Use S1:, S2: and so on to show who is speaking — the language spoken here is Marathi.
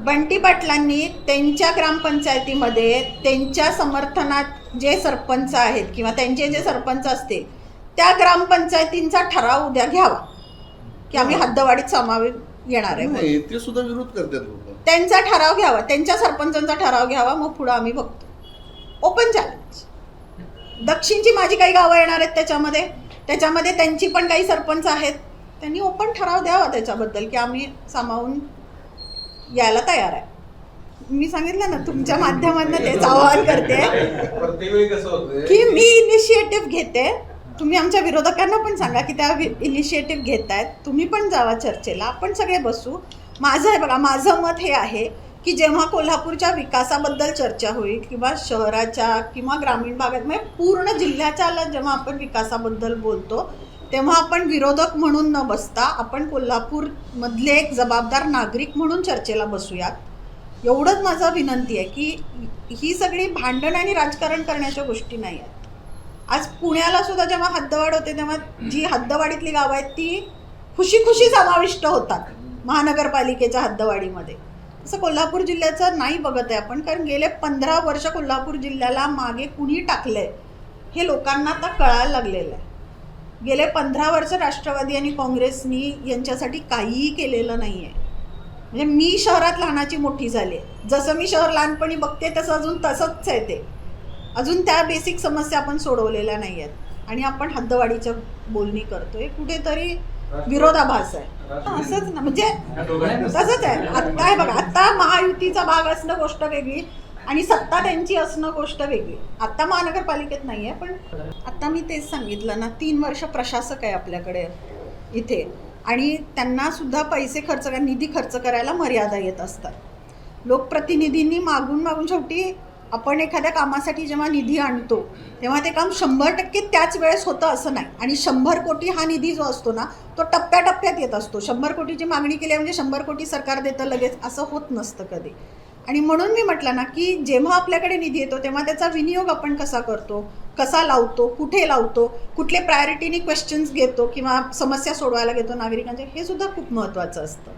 S1: बंटी पाटलांनी त्यांच्या ग्रामपंचायतीमध्ये त्यांच्या समर्थनात जे सरपंच आहेत किंवा त्यांचे जे सरपंच असतील त्या ग्रामपंचायतींचा ठराव उद्या घ्यावा की आम्ही हद्दवाढीत सामावेश येणार आहे.
S2: ते सुद्धा विरोध करतात लोक.
S1: त्यांचा ठराव घ्यावा, त्यांच्या सरपंचांचा ठराव घ्यावा, मग पुढे आम्ही बघतो. Open challenge. दक्षिणची माझी काही गावं येणार आहेत त्याच्यामध्ये त्यांची पण काही सरपंच आहेत. त्यांनी ओपन ठराव द्यावा त्याच्याबद्दल की आम्ही सामावून यायला तयार आहे. मी सांगितलं ना तुमच्या माध्यमातून तेच आवाहन करते की मी इनिशिएटिव्ह घेते. तुम्ही आमच्या विरोधकांना पण सांगा की त्या इनिशिएटिव्ह घेत आहेत. तुम्ही पण जावा चर्चेला, आपण सगळे बसू. माझं आहे बघा, माझं मत हे आहे की जेव्हा कोल्हापूरच्या विकासाबद्दल चर्चा होईल किंवा शहराच्या किंवा ग्रामीण भागात म्हणजे पूर्ण जिल्ह्याच्या जेव्हा आपण विकासाबद्दल बोलतो तेव्हा आपण विरोधक म्हणून न बसता आपण कोल्हापूरमधले एक जबाबदार नागरिक म्हणून चर्चेला बसूयात. एवढंच माझं विनंती आहे की ही सगळी भांडण आणि राजकारण करण्याच्या गोष्टी नाही आहेत. आज पुण्याला सुद्धा जेव्हा हद्दवाढ होते तेव्हा जी हद्दवाढीतली गावं आहेत ती खुशी समाविष्ट होतात महानगरपालिकेच्या हद्दवाढीमध्ये. असं कोल्हापूर जिल्ह्याचं नाही बघत आहे आपण, कारण गेले 15 वर्ष कोल्हापूर जिल्ह्याला मागे कुणी टाकलंय हे लोकांना आता कळायला लागलेलं आहे. गेले 15 वर्ष राष्ट्रवादी आणि काँग्रेसनी यांच्यासाठी काहीही केलेलं नाही आहे. म्हणजे मी शहरात लहानाची मोठी झाली आहे. जसं मी शहर लहानपणी बघते तसं अजून तसंच आहे ते. अजून त्या बेसिक समस्या आपण सोडवलेल्या नाही आहेत आणि आपण हद्दवाढीच्या बोलणी करतोय. कुठेतरी विरोधाभास आहे. असंच ना, म्हणजे तसंच आहे. आत्ता आहे बघा, आत्ता महायुतीचा भाग असणं गोष्ट वेगळी आणि सत्ता त्यांची असणं गोष्ट वेगळी. आत्ता महानगरपालिकेत नाही आहे, पण आत्ता मी तेच सांगितलं ना, 3 वर्ष प्रशासक आहे आपल्याकडे इथे आणि त्यांना सुद्धा पैसे खर्च निधी खर्च करायला मर्यादा येत असतात. लोकप्रतिनिधींनी मागून शेवटी आपण एखाद्या कामासाठी जेव्हा निधी आणतो तेव्हा ते काम 100% त्याच वेळेस होतं असं नाही. आणि 100 कोटी हा निधी जो असतो ना तो टप्प्याटप्प्यात येत असतो. 100 कोटीची मागणी केली म्हणजे 100 कोटी सरकार देतं लगेच, असं होत नसतं कधी. आणि म्हणून मी म्हटलं ना की जेव्हा आपल्याकडे निधी येतो तेव्हा त्याचा विनियोग आपण कसा करतो, कसा लावतो, कुठे लावतो, कुठले प्रायोरिटीनी क्वेश्चन्स घेतो किंवा समस्या सोडवायला घेतो नागरिकांच्या, हे सुद्धा खूप महत्त्वाचं असतं.